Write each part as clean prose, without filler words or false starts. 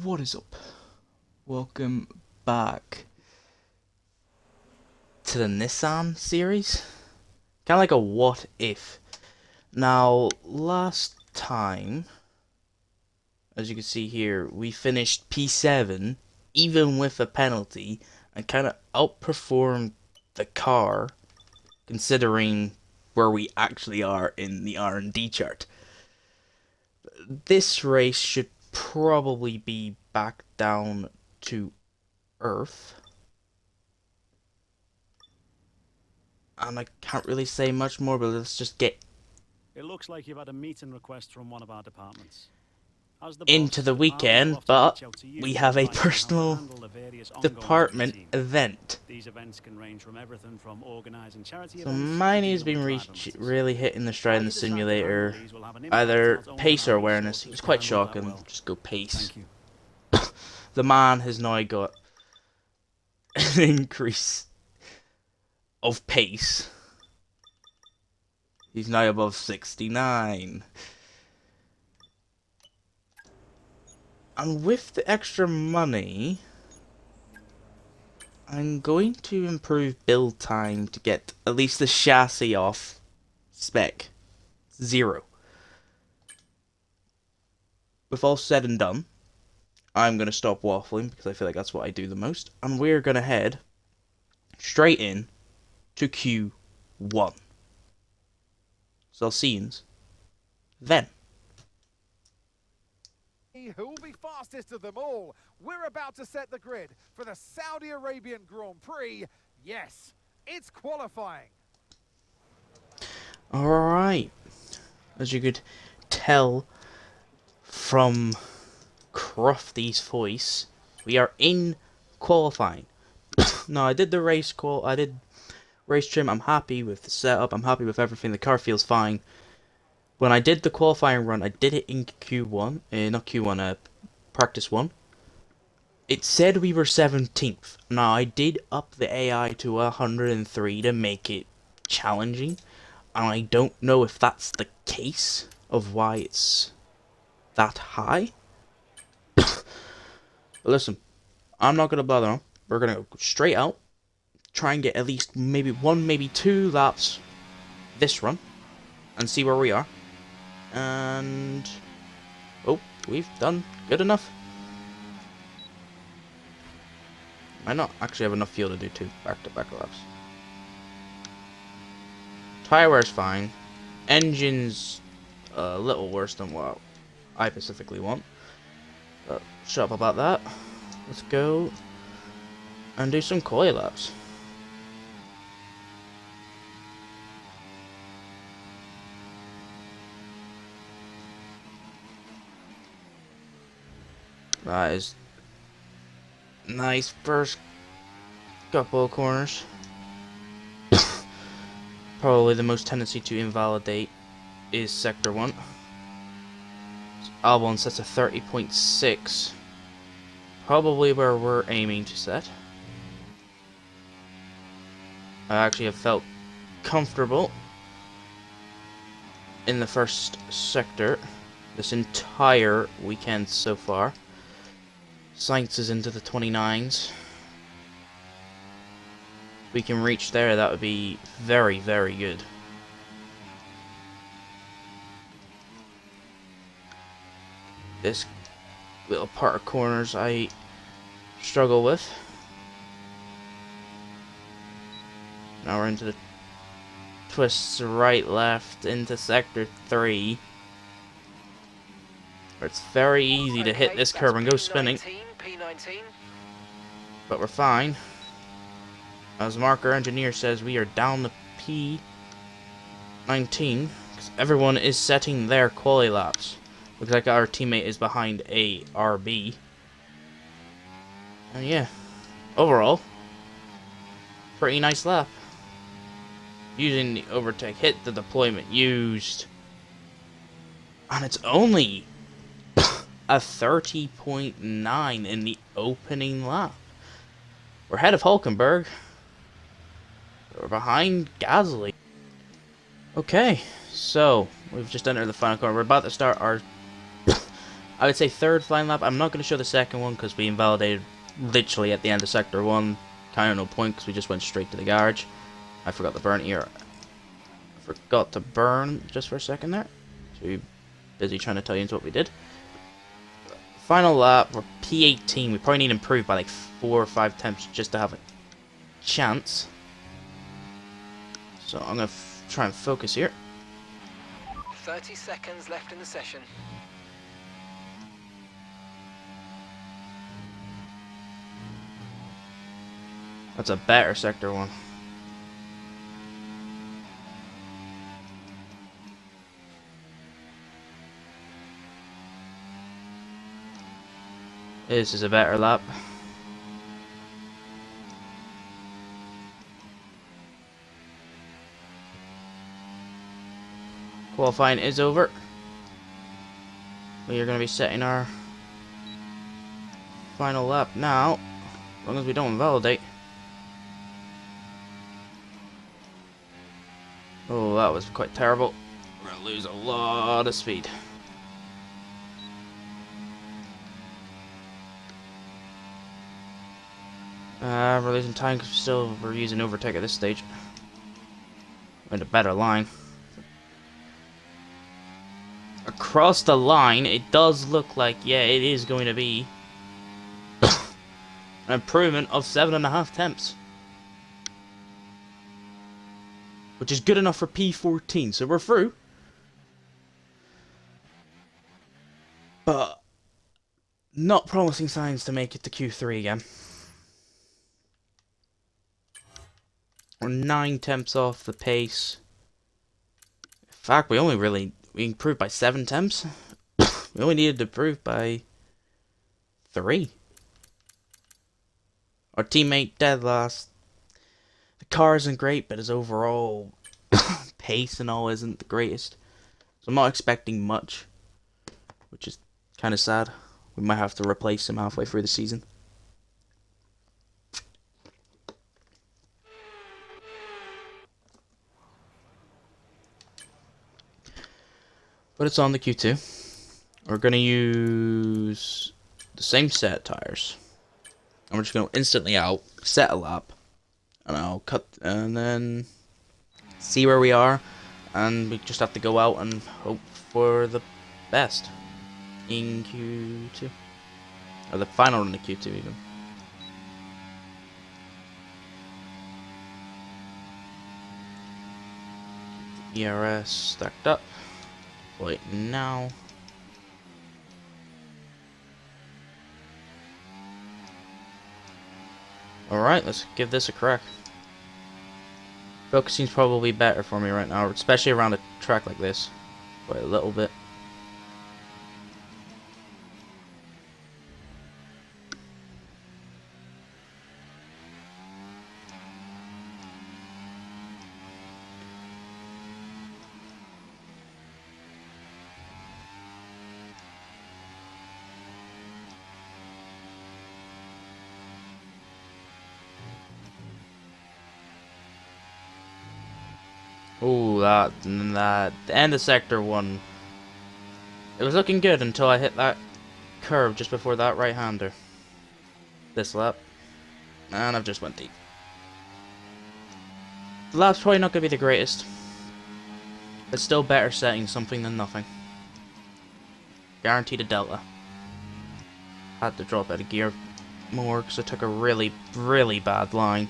What is up? Welcome back to the Nissan series. Kind of like a what if. Now, last time, as you can see here, we finished P7 even with a penalty and kind of outperformed the car considering where we actually are in the R&D chart. This race should probably be back down to Earth. And I can't really say much more, but let's just get It looks like you've had a meeting request from one of our departments. As the into boss, the departments will weekend, often but reach out to we you to have a advise on how to personal handle the various ongoing department routine. event. These events can range from everything from organising charity So events to mine has dealing with been driver matters. really hitting the stride How in the you decide to handle simulator. these will have an impact Either not only on pace our or awareness. resources It's to quite handle that shocking. well. Just go pace. Thank you. The man has now got an increase of pace. He's now above 69. And with the extra money, I'm going to improve build time to get at least the chassis off spec. 0. With all said and done, I'm going to stop waffling because I feel like that's what I do the most. And we're going to head straight in to Q1. So I'll see yous then. Who will be fastest of them all? We're about to set the grid for the Saudi Arabian Grand Prix. Yes, it's qualifying. Alright. As you could tell from Crofty's voice, we are in qualifying. Now, I did race trim. I'm happy with the setup. I'm happy with everything. The car feels fine. When I did the qualifying run, I did it in Q1, not Q1, practice 1. It said we were 17th. Now, I did up the AI to 103 to make it challenging. And I don't know if that's the case of why it's that high. But listen, I'm not going to bother them. We're going to go straight out. Try and get at least maybe 1, maybe 2 laps this run. And see where we are. And oh, we've done good enough. Might not actually have enough fuel to do 2 back-to-back laps. Tire wear's fine. Engine's a little worse than what I specifically want. But shut up about that. Let's go and do some coil laps. That is nice first couple of corners. Probably the most tendency to invalidate is sector 1. Albon sets a 30.6. Probably where we're aiming to set. I actually have felt comfortable in the first sector this entire weekend so far. Sainz is into the 29s. We can reach there, that would be very, very good. This little part of corners I struggle with. Now we're into the twists right, left, into sector 3. Where it's very easy to hit this curve and go spinning. P19. But we're fine. As Marker Engineer says, we are down to P19. Because everyone is setting their quali laps. Looks like our teammate is behind a RB. And yeah, overall, pretty nice lap. Using the overtake, hit the deployment used. And it's only a 30.9 in the opening lap. We're ahead of Hulkenberg. We're behind Gasly. Okay, so we've just entered the final corner. We're about to start our I would say third final lap. I'm not going to show the second one because we invalidated literally at the end of Sector 1. Kind of no point because we just went straight to the garage. I forgot to burn here. I forgot to burn just for a second there. So we're busy trying to tell you what we did. Final lap, we're P18. We probably need to improve by like 4 or 5 attempts just to have a chance. So I'm going to try and focus here. 30 seconds left in the session. That's a better Sector 1. This is a better lap. Qualifying is over. We are going to be setting our final lap now, as long as we don't invalidate. Oh, that was quite terrible. We're going to lose a lot of speed. We're losing time because we're using overtake at this stage. We're in a better line. Across the line, it does look like, yeah, it is going to be an improvement of 7.5 temps. Which is good enough for P14, so we're through. But not promising signs to make it to Q3 again. We're 9 temps off the pace. In fact, we improved by 7 temps. We only needed to improve by 3. Our teammate dead last. The car isn't great, but his overall pace and all isn't the greatest. So I'm not expecting much, which is kind of sad. We might have to replace him halfway through the season. But it's on the Q2. We're going to use the same set of tires. And we're just going to instantly out, set a lap, and I'll cut, and then see where we are. And we just have to go out and hope for the best in Q2. Or the final in the Q2 even. ERS stacked up. Wait, now. Alright, let's give this a crack. Focusing's probably better for me right now, especially around a track like this. Quite a little bit. Ooh, that end of Sector 1. It was looking good until I hit that curve just before that right-hander. This lap. And I've just went deep. The lap's probably not going to be the greatest. But still better setting something than nothing. Guaranteed a delta. Had to drop out of gear more because I took a really, really bad line.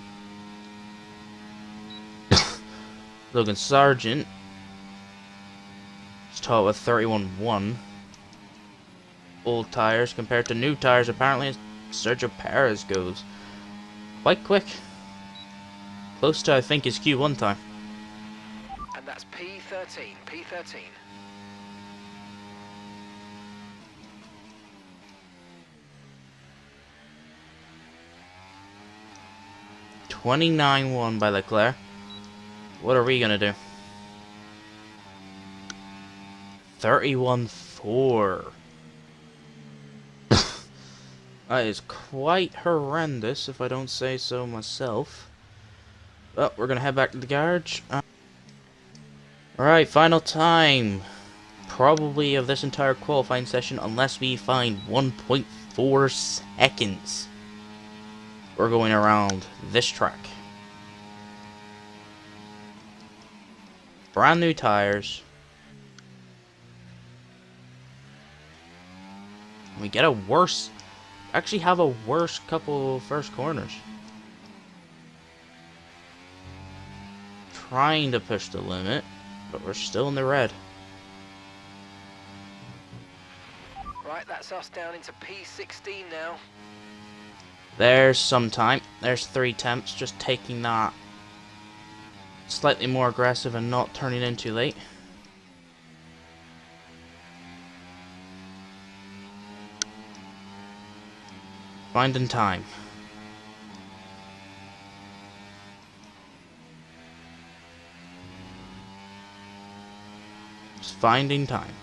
Logan Sargent is taught with 31.1 old tires compared to new tires. Apparently, Sergio Perez goes quite quick, close to I think his Q1 time. And that's P13. P13. $29.1 by Leclerc. What are we gonna do? 31.4. That is quite horrendous, if I don't say so myself. Well, we're gonna head back to the garage. Alright, final time. probably of this entire qualifying session unless we find 1.4 seconds. We're going around this track. Brand new tires. We get a worse, actually have a worse couple first corners. Trying to push the limit, but we're still in the red. Right, that's us down into P16 now. There's some time. There's 3 temps, just taking that slightly more aggressive and not turning in too late. Finding time. Just finding time.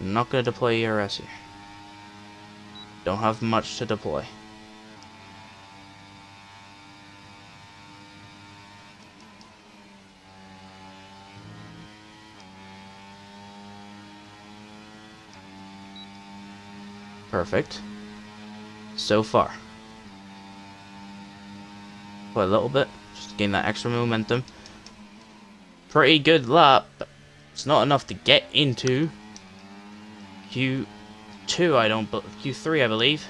I'm not going to deploy ERS here. Don't have much to deploy. Perfect. So far. Play a little bit, just to gain that extra momentum. Pretty good lap, but it's not enough to get into Q2, Q3, I believe.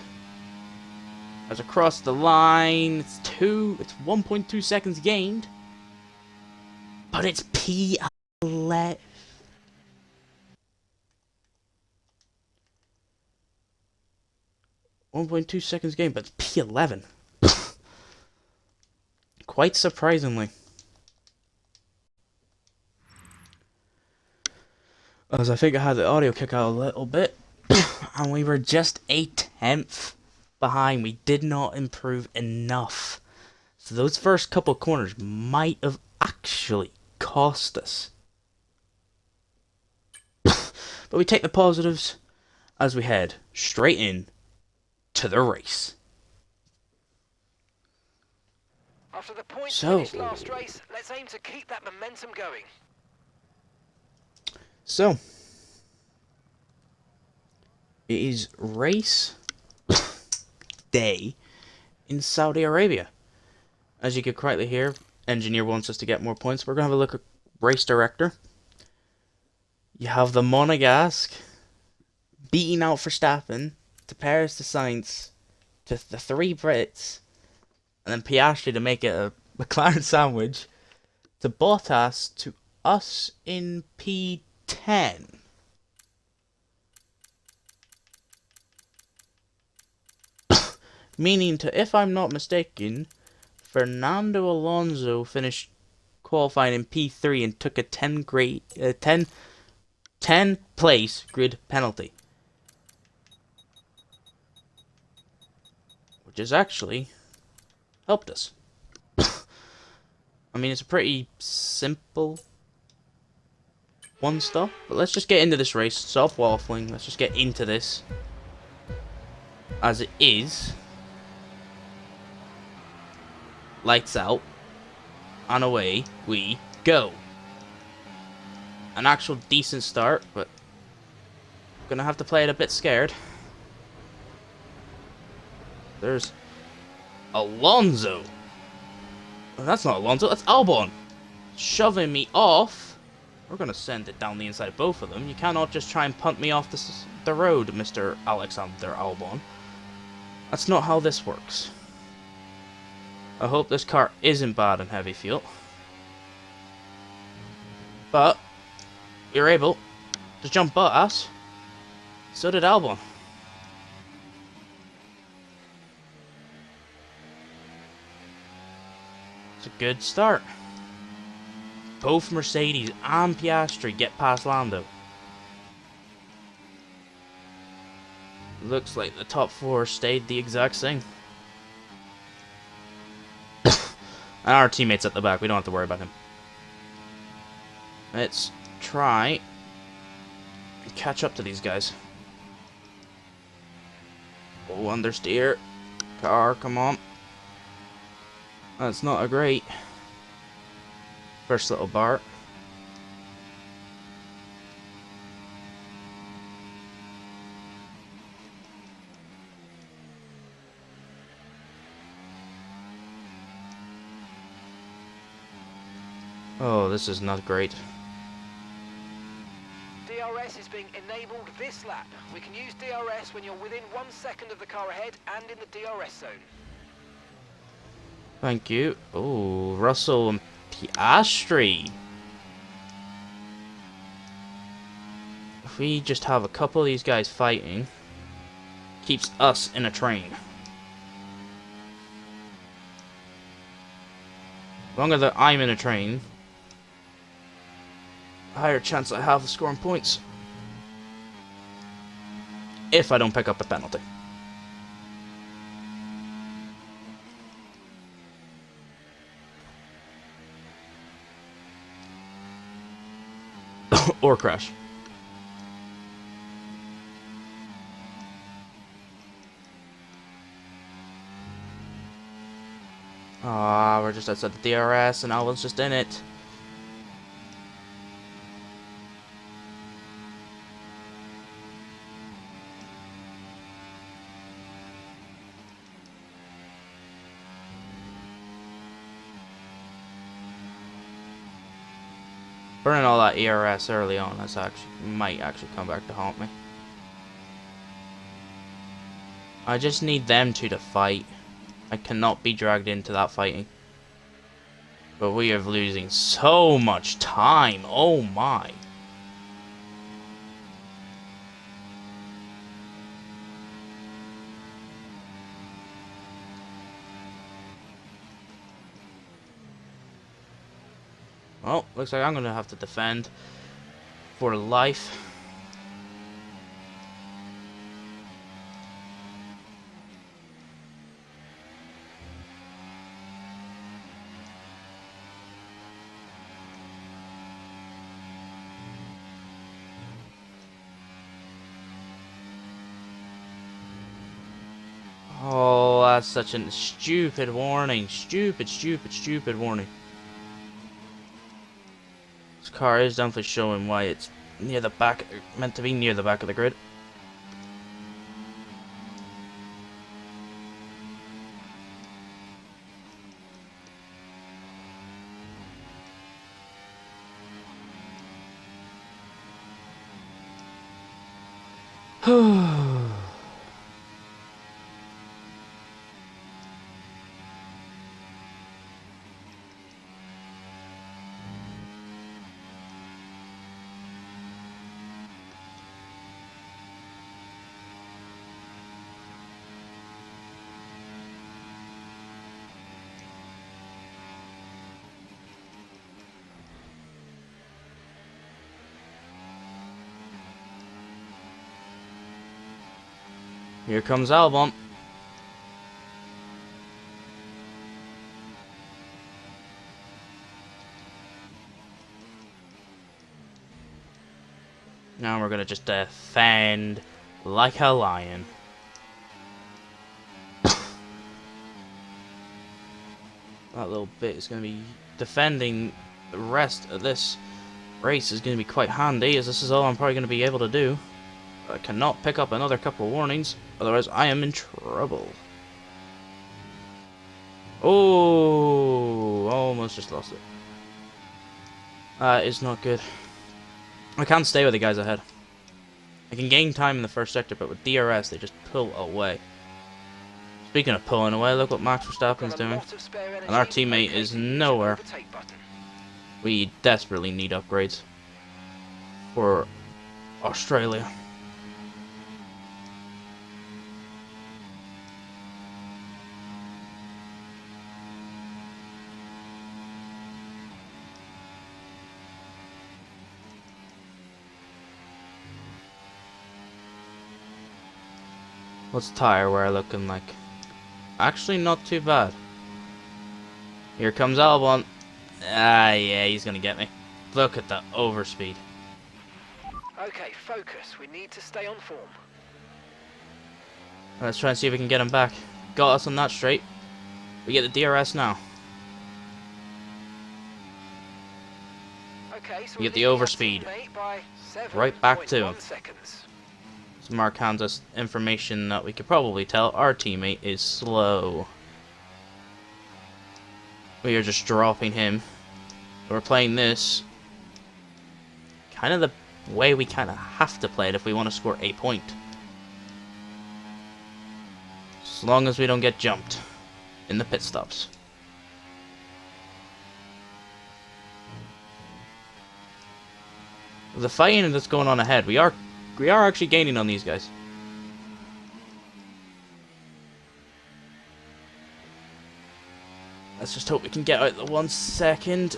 As across the line, it's 1.2 seconds gained. But it's P11. 1.2 seconds gained, but it's P11. Quite surprisingly. As I think I had the audio kick out a little bit. And we were just a 10th behind. We did not improve enough. So those first couple corners might have actually cost us. But we take the positives as we head straight in to the race. After the points So- finished last race, let's aim to keep that momentum going. So, it is race day in Saudi Arabia. As you could correctly hear, engineer wants us to get more points. We're going to have a look at race director. You have the Monegasque beating out Verstappen, to Paris to Sainz, to the 3 Brits, and then Piastri to make it a McLaren sandwich, to Bottas, to us in P10. Meaning to, if I'm not mistaken, Fernando Alonso finished qualifying in P3 and took a 10 place grid penalty. Which has actually helped us. I mean, it's a pretty simple one stop, but let's just get into this race. Stop waffling, let's just get into this. As it is. Lights out. And away we go. An actual decent start, but gonna have to play it a bit scared. There's Alonso. Oh, that's not Alonso, that's Albon. Shoving me off. We're gonna send it down the inside of both of them. You cannot just try and punt me off the road, Mr. Alexander Albon. That's not how this works. I hope this car isn't bad in heavy fuel. But you're able to jump Bottas. So did Albon. It's a good start. Both Mercedes and Piastri get past Lando. Looks like the top 4 stayed the exact same. And our teammate's at the back, we don't have to worry about him. Let's try and catch up to these guys. Oh, understeer. Car, come on. That's not a great first little bar. Oh, this is not great. DRS is being enabled this lap. We can use DRS when you're within 1 second of the car ahead and in the DRS zone. Thank you. Oh, Russell and Piastri. If we just have a couple of these guys fighting, keeps us in a train. The longer that I'm in a train, the higher chance I have of scoring points. If I don't pick up a penalty. Or crash. Ah, we're just outside the DRS and Albon's just in it. Burning all that ERS early on, that's might actually come back to haunt me. I just need them two to fight. I cannot be dragged into that fighting. But we are losing so much time. Oh my. Well, looks like I'm going to have to defend for life. Oh, that's such a stupid warning. Stupid warning. This car is definitely showing why it's near the back, meant to be near the back of the grid. Here comes Albon. Now we're gonna just defend like a lion. That little bit is gonna be defending the rest of this race is gonna be quite handy, as this is all I'm probably gonna be able to do. I cannot pick up another couple of warnings, otherwise I am in trouble. Oh, almost just lost it. That is not good. I can't stay with the guys ahead. I can gain time in the first sector, but with DRS they just pull away. Speaking of pulling away, look what Max Verstappen's doing. And our teammate is nowhere. We desperately need upgrades for Australia. What's tire wear looking like? Actually, not too bad. Here comes Albon. Ah, yeah, he's gonna get me. Look at the overspeed. Okay, focus. We need to stay on form. Let's try and see if we can get him back. Got us on that straight. We get the DRS now. Okay, so We get the overspeed. Right back to him. So Mark hands us information that we could probably tell our teammate is slow. We are just dropping him We're playing this kind of the way we kind of have to play it if we want to score a point. As long as we don't get jumped in the pit stops. The fighting that's going on ahead, we are actually gaining on these guys. Let's just hope we can get out the 1 second.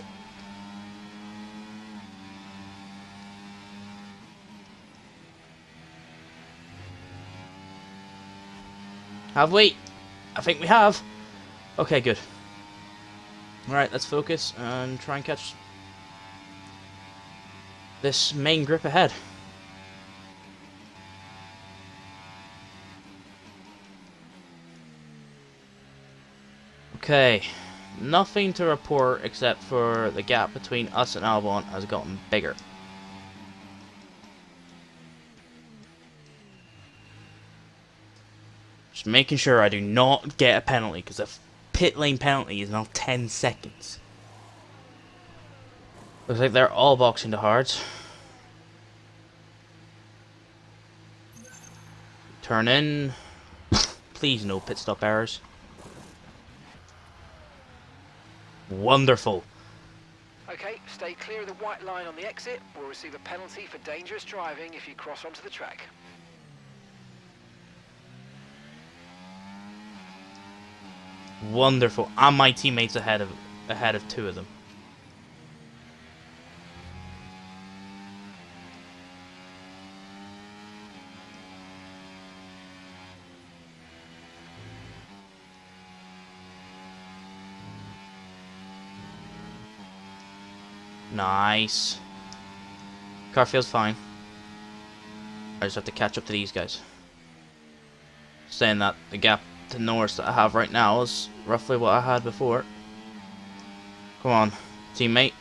Have we? I think we have. Okay, good. Alright, let's focus and try and catch this main grip ahead. Okay, nothing to report except for the gap between us and Albon has gotten bigger. Just making sure I do not get a penalty, because the pit lane penalty is now 10 seconds. Looks like they're all boxing the hards. Turn in. Please no pit stop errors. Wonderful. Okay, stay clear of the white line on the exit. We'll receive a penalty for dangerous driving if you cross onto the track. Wonderful. And my teammates ahead of 2 of them. Nice. Car feels fine. I just have to catch up to these guys. Saying that the gap to Norris that I have right now is roughly what I had before. Come on, teammate.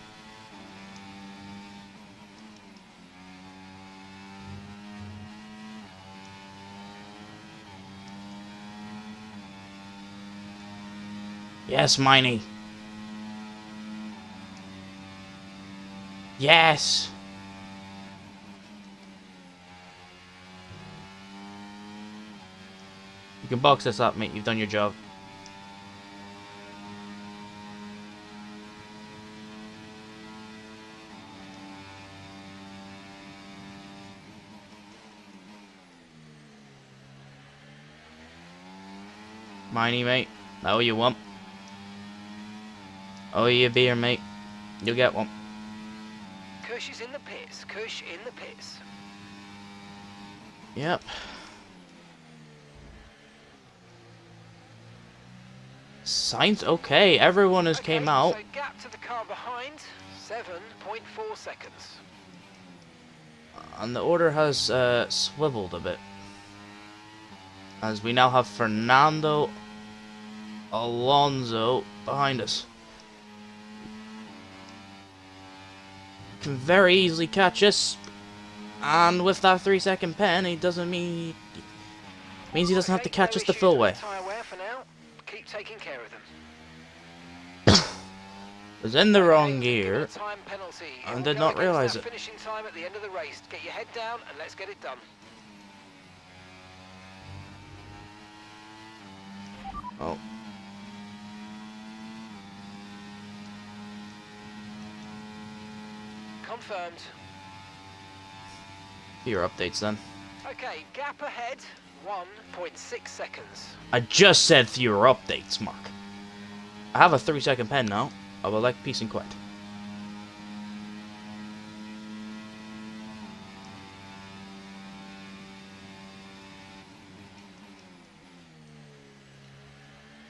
Yes, Miney. Yes! You can box this up, mate. You've done your job. Miney, mate. Oh, you want? Oh, you beer, mate. You'll get one. Kush is in the pits. Kush in the pits. Yep. Signs okay. Everyone has came out. So gap to the car behind, 7.4 seconds. And the order has swiveled a bit. As we now have Fernando Alonso behind us. Can very easily catch us. And with that 3-second pen, it doesn't mean... means he doesn't have to catch us the full way. Tyre wear for now. Keep taking care of them. Was in the wrong gear. Time penalty. And did not realise it. Finishing time at the end of the race. Get your head down and let's get it done. Oh. Confirmed. Your updates then. Okay, gap ahead, 1.6 seconds. I just said fewer updates, Mark. I have a 3-second pen now. I would like peace and quiet.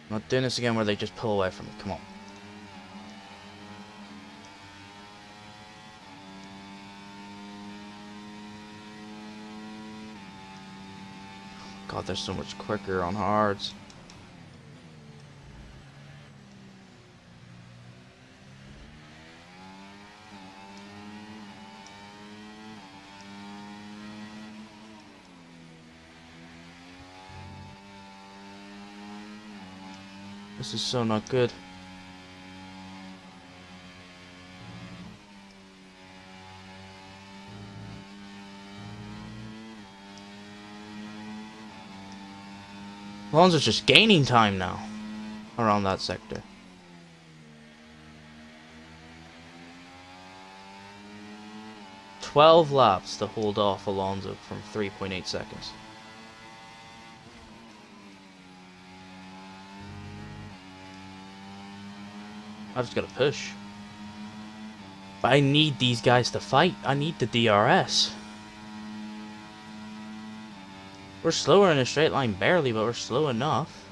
I'm not doing this again where they just pull away from me. Come on. God, they're so much quicker on hards. This is so not good. Alonso's just gaining time now around that sector. "12 laps to hold off Alonso from 3.8 seconds. I've just got to push. But I need these guys to fight. I need the DRS. We're slower in a straight line, barely, but we're slow enough.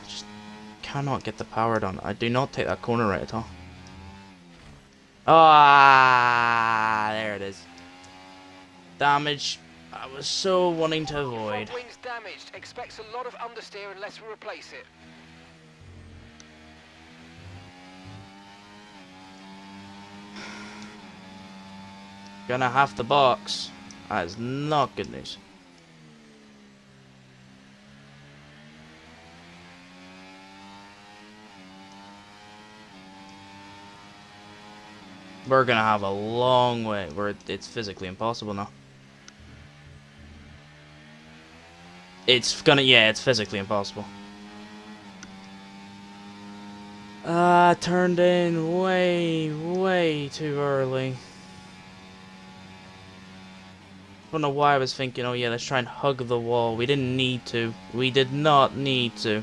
I just cannot get the power done. I do not take that corner right at all. Ah, there it is. Damage. I was so wanting to avoid. Front wing's damaged. Expects a lot of understeer unless we replace it. Gonna have to box. That is not good news. We're gonna have a long way where it's physically impossible now. It's physically impossible. Turned in way too early. I don't know why I was thinking, oh yeah, let's try and hug the wall. We didn't need to. We did not need to.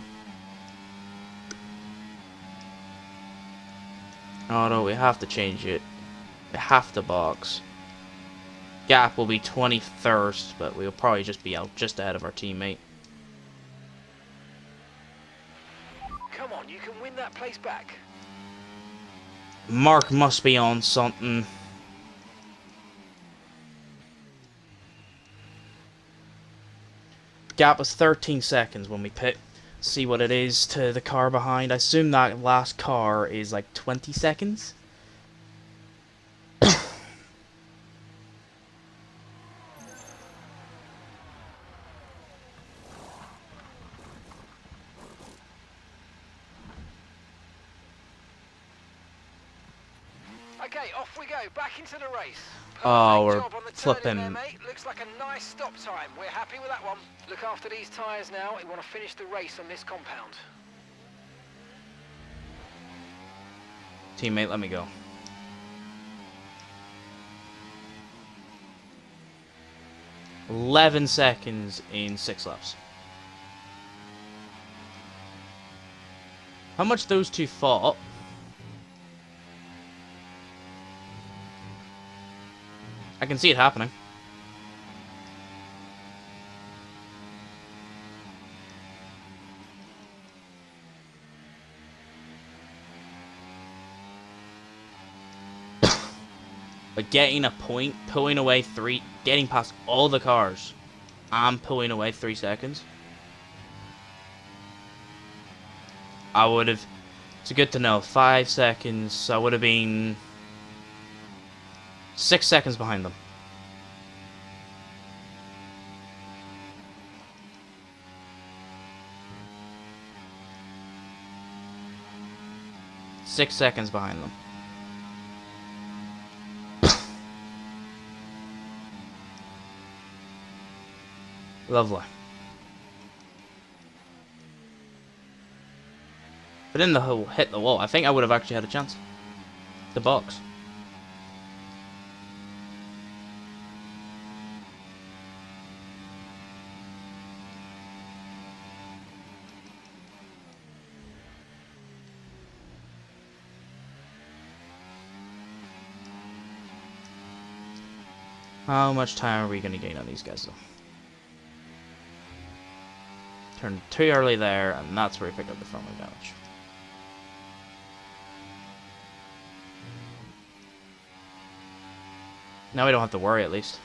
Oh no, we have to change it. We have to box. Gap will be 23rd, but we'll probably just be out just ahead of our teammate. Come on, you can win that place back. Mark must be on something. Gap was 13 seconds when we pit. See what it is to the car behind. I assume that last car is like 20 seconds. Okay, off we go. Back into the race. Oh, Perfect we're job on the turn in flipping. there, mate. Looks like a nice stop time. We're happy with that one. Look after these tyres now. We want to finish the race on this compound. Teammate, let me go. "11 seconds in 6 laps. How much those two fought? I can see it happening. But getting a point, pulling away getting past all the cars, and pulling away 3 seconds. I would have. It's good to know. 5 seconds. I would have been 6 seconds behind them. Six seconds behind them. Lovely. But in the hole, hit the wall. I think I would have actually had a chance. The box. How much time are we going to gain on these guys, though? Turned too early there, and that's where we pick up the front wheel damage. Now we don't have to worry, at least.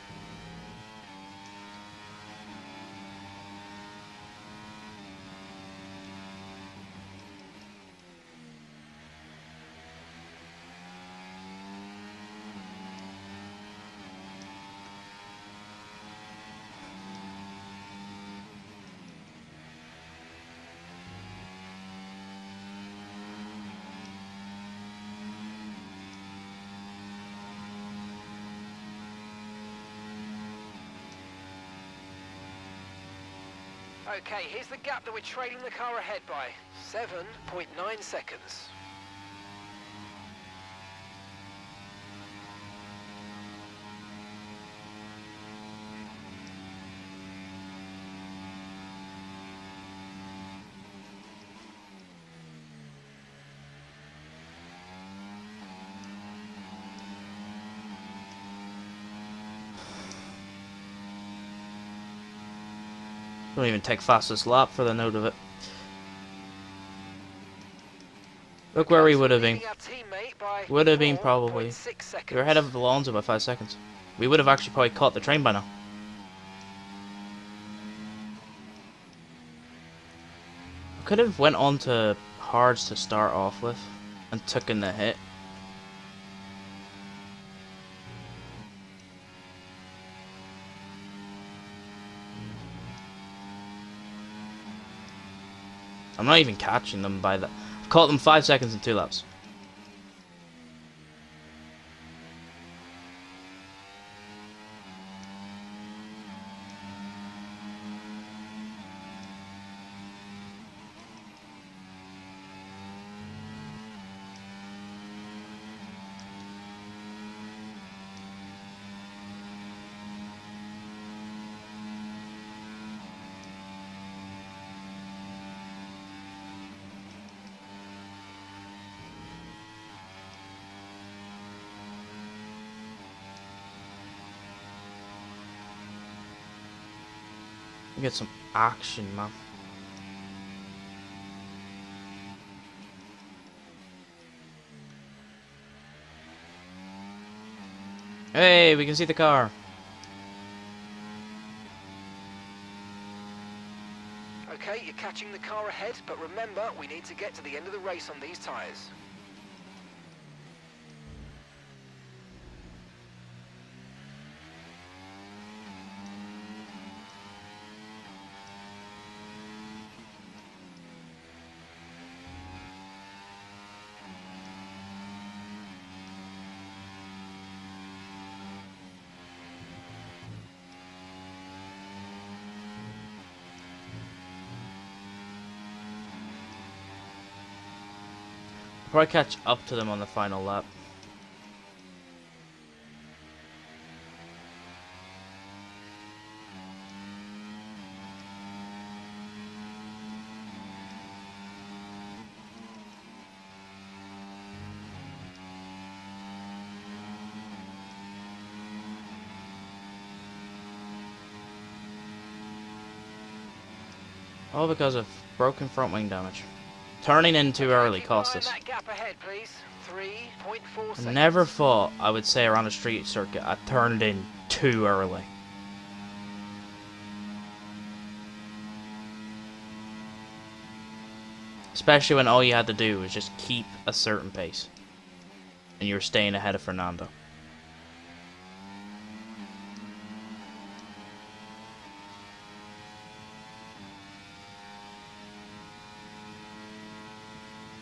Okay, here's the gap that we're trailing the car ahead by. 7.9 seconds. Don't even take fastest lap for the note of it. Look where we would have been. Would have been probably. We were ahead of Alonso by 5 seconds. We would have actually probably caught the train by now. Could have went on to hards to start off with and took in the hit. I'm not even catching them by that. I've caught them 5 seconds in 2 laps. Get some action, man. Hey, we can see the car. Okay, you're catching the car ahead, but remember, we need to get to the end of the race on these tyres. Probably catch up to them on the final lap. All because of broken front wing damage. Turning in too early cost us. That gap ahead, please. 3.4 I seconds. never thought I would say around a street circuit I turned in too early. Especially when all you had to do was just keep a certain pace. And you were staying ahead of Fernando.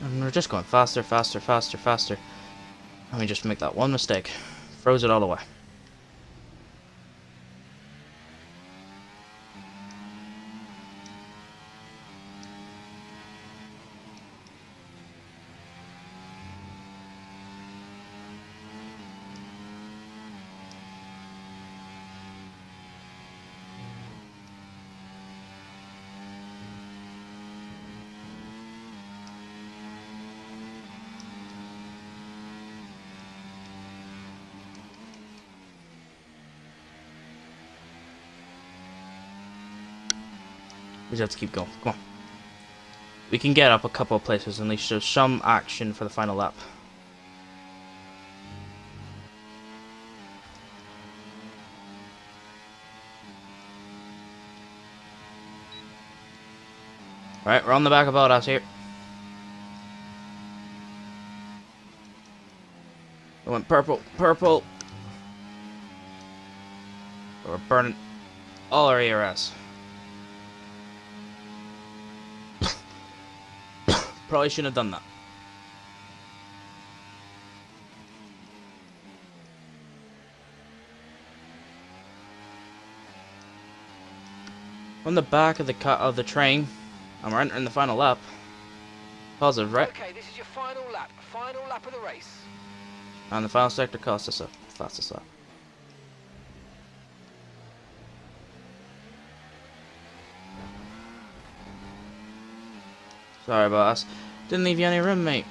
And we're just going faster, faster, faster, faster. And we just make that one mistake. Throws it all away. We just have to keep going. Come on. We can get up a couple of places and at least show some action for the final lap. Right, we're on the back of Bottas here. We went purple, purple. We're burning all our ERS. Probably shouldn't have done that. On the back of the train, and we're entering the final lap. Positive, right? Okay, this is your final lap of the race. And the final sector cost us a fastest lap. Sorry, boss. Didn't leave you any room, mate.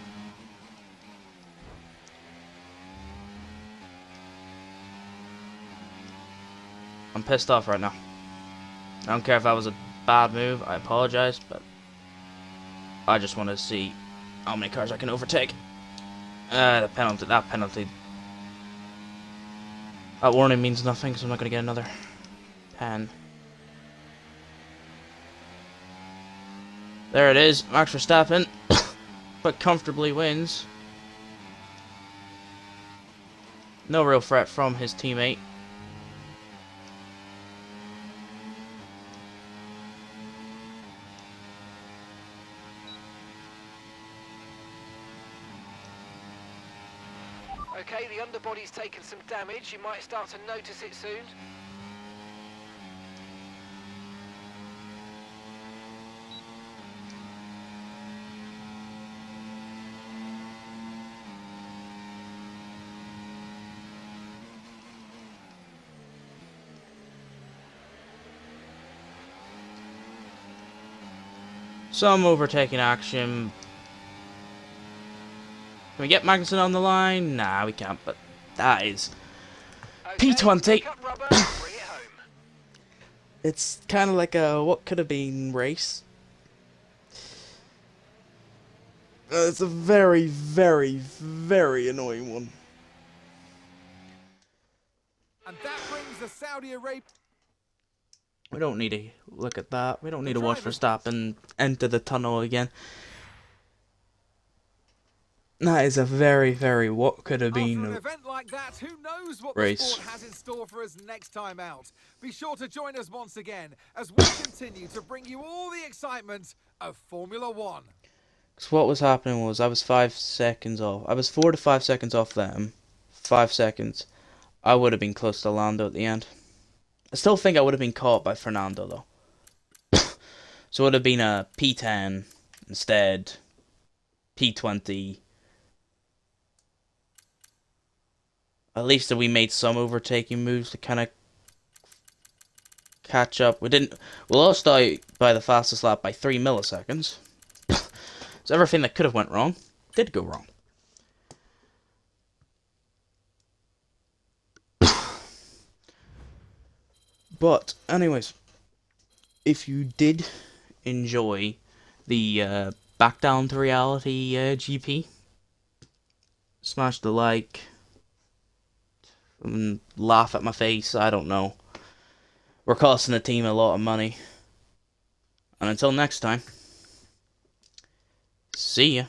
I'm pissed off right now. I don't care if that was a bad move. I apologize, but I just want to see how many cars I can overtake. That penalty. That warning means nothing, so I'm not going to get another pen. There it is. Max Verstappen, but comfortably wins. No real threat from his teammate. Okay, the underbody's taken some damage. You might start to notice it soon. Some overtaking action. Can we get Magnussen on the line? Nah, we can't, but that is Okay, P20. pick up rubber, bring it home. It's kind of like a what could have been race. It's a very, very, very annoying one. And that brings the Saudi Arabia. We don't need to look at that. We don't need to watch Verstappen enter the tunnel again. That is a very, very what could have After been an event like that, who knows what race. the sport has in store for us next time out. Be sure to join us once again as we continue to bring you all the excitement of Formula One. Because what was happening was I was 5 seconds off. I was 4 to 5 seconds off them. 5 seconds. I would have been close to Lando at the end. I still think I would have been caught by Fernando though. So it would have been a P10 instead. P20. At least we made some overtaking moves to kind of catch up. We lost out by the fastest lap by 3 milliseconds. So everything that could have went wrong did go wrong. But anyways, if you did enjoy the Back Down to Reality GP, smash the like. And laugh at my face, I don't know. We're costing the team a lot of money. And until next time, see ya.